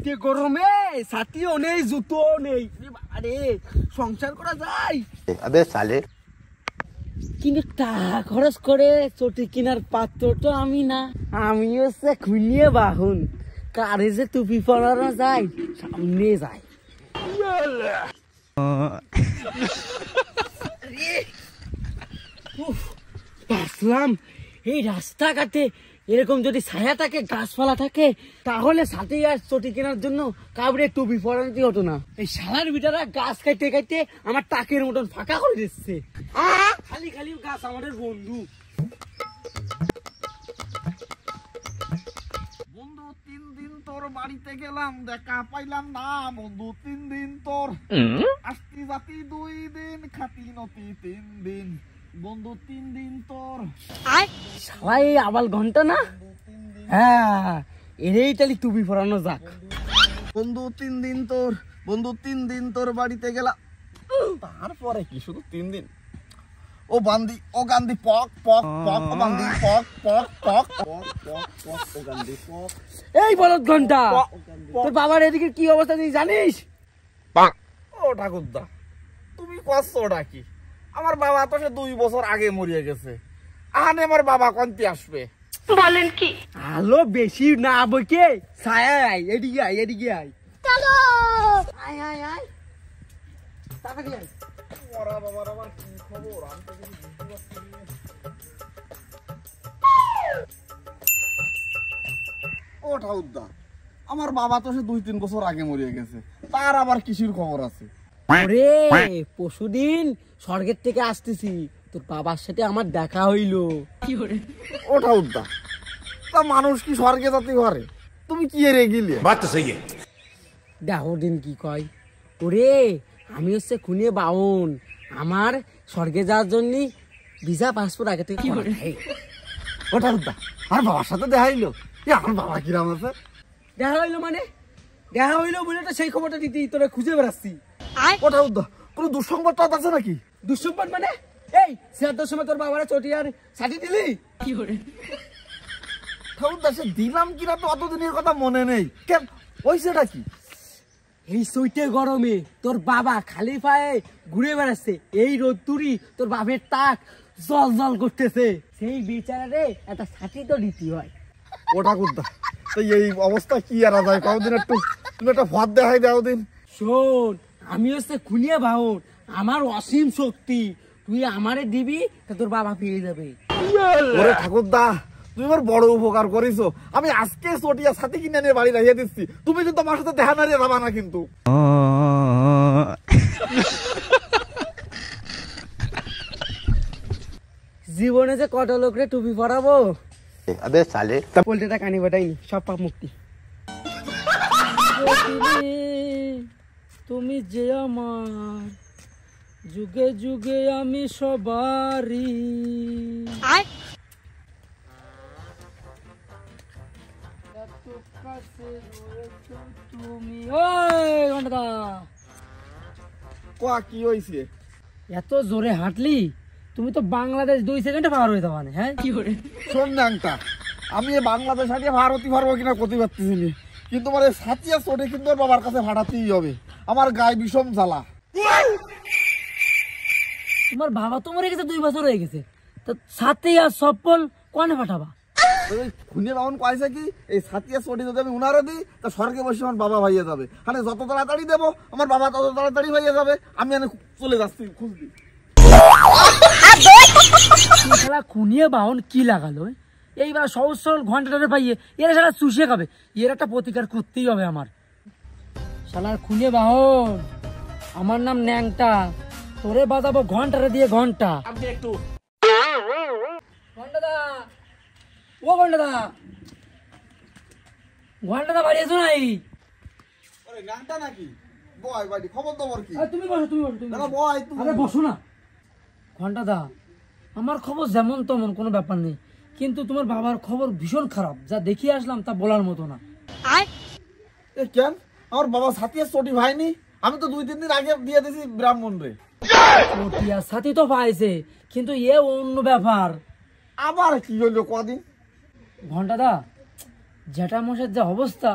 শীতে গরমে ছাতিও নেই, জুতো নেই, আরে সংসার করা যায়? আবে সালে, কিন্তু টাকা খরচ করে চটি কেনার পাত্র তো আমি না, আমি হচ্ছে খুনিয়ে বাহন। কারে যে টুপি পরানো যায়, সামনে যায়। ভাবলাম এই রাস্তাঘাটে এরকম যদি ছায়া থাকে, গাছপালা থাকে, তাহলে সাথে আর চটি কেনার জন্য কাউরে টুপি পরাতে হতো না। এই শালার বিটারা গাছ কাটতে কাটতে আমার টাকের মতন ফাঁকা করে দিচ্ছে। খালি খালি গাছ আমাদের বন্ধু। বন্ধু 3 দিন তোর বাড়িতে গেলাম, দেখা পাইলাম না বন্ধু। 3 দিন তোর আসতি জাতি, 2 দিন খাতি নতি, 3 দিন বন্ধু। 3 দিন তোর সবাই আবাল ঘন্টা না? হ্যাঁ, এরেই তাহলে টুপি পরানো যাক। বন্ধু 3 দিন তোর, বন্ধু 3 দিন তোর বাড়িতে গেলাম। তারপরে কি শুধু 3 দিন? ও বান্দি, ও গান্ধী পক পক পক, ও বান্দি পক পক পক পক পক পক, ও গান্ধী পক। এই বলদ ঘন্টা, তোর বাবার এদিকে কি অবস্থা তুই জানিস? ও ঠাকুরদা, তুমি করছো ওটা কি? আমার বাবা তো সে 2 বছর আগে মরিয়ে গেছে। আহানে আমার বাবা কন্তি আসবে? বলেন কি? আলো বেশি না বইকে, ছায়া আয়, এদিকে আয়, এদিকে আয়। চলো আয় আয় আয়, তাড়াতাড়ি আয়। ওরা বাবার আবার কি খবর? আমি তো কিছু বুঝতে পারছি না। ও ঠাকুরদা, আমার বাবা তো সে 2-3 বছর আগে মরিয়ে গেছে, তার আবার কিসির খবর আছে? ওরে পরশুদিন স্বর্গের থেকে আসতেছি, তোর বাবার সাথে আমার দেখা হইলো। ও ঠাকুরদা, তা মানুষ কি স্বর্গে যেতে পারে? তুমি কি এর এগিলে? দেখো দিন কি কয়। ওরে আমি হচ্ছে খুনিয়ে বাউন, আমার স্বর্গে যাওয়ার জন্য ভিসা পাসপোর্ট আগে থেকে করা থাকে। ও ঠাকুরদা, আর বাবার সাথে দেখা হইলো? আমার বাবা কিরাম আছে? দেখা হইলো মানে? দেখা হইলো বলে তো সেই খবরটা দিতে তোরা খুঁজে বেড়াচ্ছি। ও ঠাকুরদা, কোনো দুঃসংবাদ আছে নাকি? দুঃসংবাদ মানে? এই শ্রাদ্ধের সময় তোর বাবারা চটি আর ছাটি দিলি? ঠাকুরদা, সে দিলাম কিনা তো অতদিনের কথা মনে নেই। কেন, ওই সেটা কি? এই চৈতে গরমে তোর বাবা খালি পায়ে ঘুরে বেড়াচ্ছে, এই রোদ্দুরি তোর বাপের তাক জল জল করতেছে, সেই বিচারে একটা ছাটি তো দিতে হয়। ও ঠাকুরদা, তো এই অবস্থা কি আর যায়? কতদিন একটু তুমি একটা ফাঁদ দেখাই দাও দিন। শোন, আমি হচ্ছে খুনিয়া বাহন, আমার অসীম শক্তি, তুই আমারে দিবি তা তোর বাবা পেয়ে যাবে। ওরে ঠাকুরদা, তুমি আমার বড় উপকার করেছো। আমি আজকে চটিয়া ছাতি কিনে নিয়ে বাড়ি রাখিয়ে দিচ্ছি, তুমি কিন্তু আমার সাথে দেখা নাড়িয়ে যাবা না কিন্তু। জীবনে যে কত লোকরে টুপি পরাবো, আবে সালে, পোল্ট্রিটা কানি বাটাইনি, সব পাপ মুক্তি। তুমি যে আমার যুগে যুগে, আমি সবারই। তুমি কোয়া কি হয়েছে? এত জোরে হাঁটলি, তুমি তো বাংলাদেশ 2 সেকেন্ডে পার হয়ে যাবা না। হ্যাঁ কি করে? শোন ন্যাংটা, আমি বাংলাদেশ হাঁটিয়ে ভারতী পারবো কিনা ক্ষতি পারতেছি, কিন্তু আমার সাথিয়া চটে কিন্তু ওর বাবার কাছে ফাটাতেই হবে। আমার গায়ে বিষম জ্বালা। তোমার বাবা তো মরে গেছে, 2 বছর হয়ে গেছে, তো সাথে আর সফল কোনে পাঠাবা? খুনে বামন কয়েছে কি, এই সাথিয়া চটি যদি আমি উনারে দিই, তা স্বর্গে বসে আমার বাবা ভাইয়া যাবে। মানে যত তাড়াতাড়ি দেবো আমার বাবা তত তাড়াতাড়ি ভাইয়া যাবে। আমি চলে যাচ্ছি খুঁজবি। শালা খুনিয়ে বাহন কি লাগালো? এইবার সহজ সরল ঘন্টাটা পাইয়ে এরা শালা চুষিয়ে খাবে, এর একটা প্রতিকার করতেই হবে আমার। শালার খুনিয়ে বাহন, আমার নাম ন্যাংটা, তোরে বাজাবো ঘন্টারে দিয়ে ঘন্টা। একটু ঘন্টাদা, ও ঘন্টাদা, ঘন্টাদা বাড়ি এসো নাই? ন্যাংটা নাকি? বয় বাড়ি খবর দেবো কি? তুমি বসো, তুমি বসো, তুমি না বয়, আরে বসো না। ঘন্টাদা, আমার খবর যেমন তেমন কোনো ব্যাপার নেই, কিন্তু তোমার বাবার খবর ভীষণ খারাপ, যা দেখিয়ে আসলাম তা বলার মতো না। কেন, আমার বাবা সাথিয়া চটি ভাইনি? আমি তো 2-3 দিন আগে দিয়ে দিয়েছি ব্রাহ্মণ রে। চটিয়ার সাথে তো পাইছে, কিন্তু এ অন্য ব্যাপার। আবার কি হইলো কদিন? ঘন্টাদা, জ্যাঠা মশাইয়ের যে অবস্থা,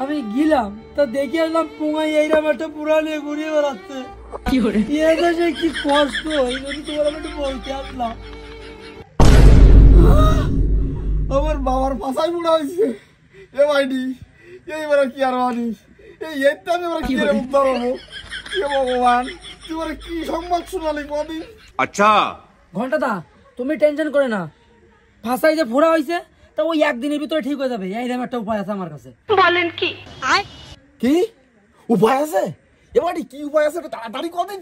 আমি গেলাম তা দেখে আসলাম পুঙ্গাই এইরকম একটা পুরা নিয়ে ঘুরিয়ে বেড়াচ্ছে। কি করে কি কষ্ট, এই জন্য তোমার আমি একটু বলতে আসলাম। আমার বাবার পাশায় বুড়া হয়েছে এ ভাইডি, এইবার কি আর মানিস এই এইটা আমি এবার কি রে উদ্ধার হবো? হে ভগবান, তুই কি সংবাদ শোনালি কদিন? अच्छा ঘন্টাদা তুমি টেনশন করে না, ফাঁসাই যে ফোড়া হয়েছে তা ওই একদিনের ভিতরে ঠিক হয়ে যাবে। এইরকম একটা উপায় আছে আমার কাছে। কি উপায় আছে? এবার কি উপায় আছে? তাড়াতাড়ি কদিন।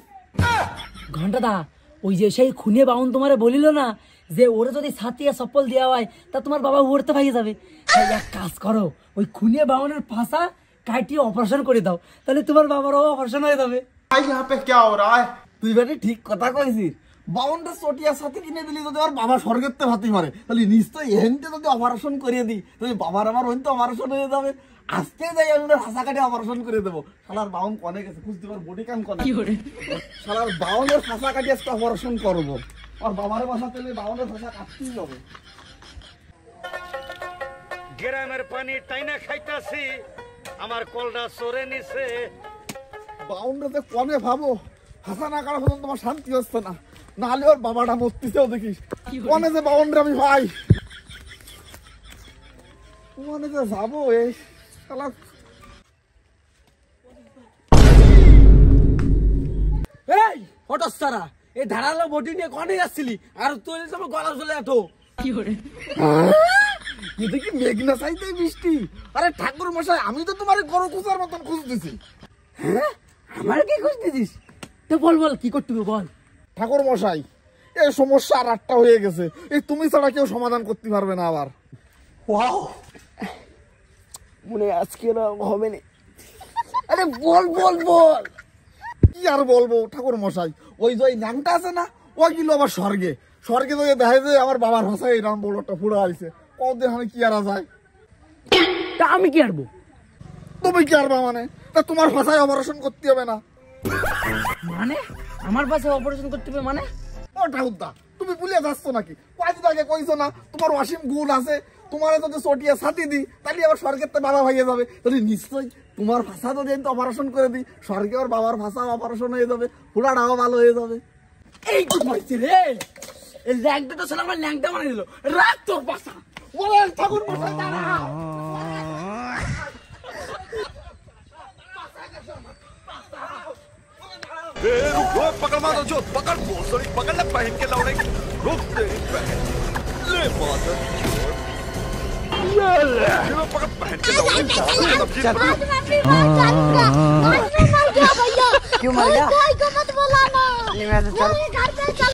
ঘন্টাদা ওই যে সেই খুনে বাউন তোমারে বলিল না যে ওরে যদি ছাতিয়ে চপ্পল দেওয়া হয় তা তোমার বাবা উড়তে ভাইয়ে যাবে। তাই এক কাজ করো, ওই খুনে বাউনের ফাঁসা কাটিয়ে অপারেশন করে দাও, তাহলে তোমার বাবারও অপারেশন হয়ে যাবে। তুই বেটি ঠিক কথা কইছিস। বাউন্ডে চটিয়া সাথে কিনে দিলি যদি আর বাবা স্বর্গেতে ভাতি পারে, তাহলে নিশ্চয়ই এহেনতে যদি অপারেশন করিয়ে দিই তাহলে বাবার আমার হইতে অপারেশন হয়ে যাবে। আজকে যাই আমি হাসা কাটে অপারেশন করে দেবো। শালার বাউন কনে গেছে বুঝতে পার, বডি কান কনে। শালার বাউনের হাসা কাটি আজকে অপারেশন করবো। আর বাবার বাসা তেলে বাউনের হাসা কাটতেই হবে। গ্রামের পানি টাইনা খাইতাছি, আমার কলটা সরে নিছে। বাউন্ডাতে কনে ভাবো হাসা না কাটা পর্যন্ত তোমার শান্তি হচ্ছে না, নাহলে ওর বাবাটা মরতেছেও দেখিস। কনে যে বাউন্ডার আমি ভাই কনে যে যাবো এই শালা। এই হঠাৎ সারা এই ধারালো বটি নিয়ে কনে যাচ্ছিলি? আর তুই আমার গলা চলে এত এটা কি মেঘনা চাইতে বৃষ্টি? আরে ঠাকুর মশাই, আমি তো তোমার গরু খুঁজার মতন খুঁজতেছি। হ্যাঁ আমার কি খুঁজতেছিস? তো বল বল কি করতে হবে বল। ঠাকুর মশাই, এই সমস্যা আর একটা হয়ে গেছে, এই তুমি ছাড়া কেউ সমাধান করতে পারবে না। আবার ওয়াও, মনে আজকে হবে না। আরে বল বল বল। কি আর বলবো ঠাকুর মশাই, ওই যে ন্যাংটা আছে না, ওই গেল আবার স্বর্গে। স্বর্গে তো দেখা যায় আমার বাবার ভাষায় এরকম বড় একটা ফুড়া হয়েছে। কতদিন আমি কি আর যায়? তা আমি কি আরবো? তুমি কি আরবা মানে? তা তোমার ভাষায় অপারেশন করতে হবে না? মানে আমার পাশে অপারেশন করতে হবে মানে? ও ঠাকুরদা, তুমি ভুলে যাচ্ছ নাকি? কয়েকদিন আগে কইছো না তোমার অসীম গুণ আছে, তোমার যদি চটিয়া ছাতি দিই তাহলে আবার স্বর্গের বাবা ভাইয়ে যাবে। তাহলে নিশ্চয়ই তোমার ভাষা যদি আমি অপারেশন করে দিই, স্বর্গে ওর বাবার ভাষা অপারেশন হয়ে যাবে, ফুড়াটাও ভালো হয়ে যাবে। এই তো হয়েছে রে, এই ল্যাংটা তো ছিল আমার ল্যাংটা বানিয়ে দিল। রাখ তোর বাসা। ওরে ঠাকুর মশাই দাঁড়াও। रुको पकड़ मारो जो पकड़ बोसड़ी पकड़ ले पहन के लौड़े रुक तेरी बहन ले मादर ले पकड़ पहन के लौड़े क्यों मर गया? कोई को मत बुलाना।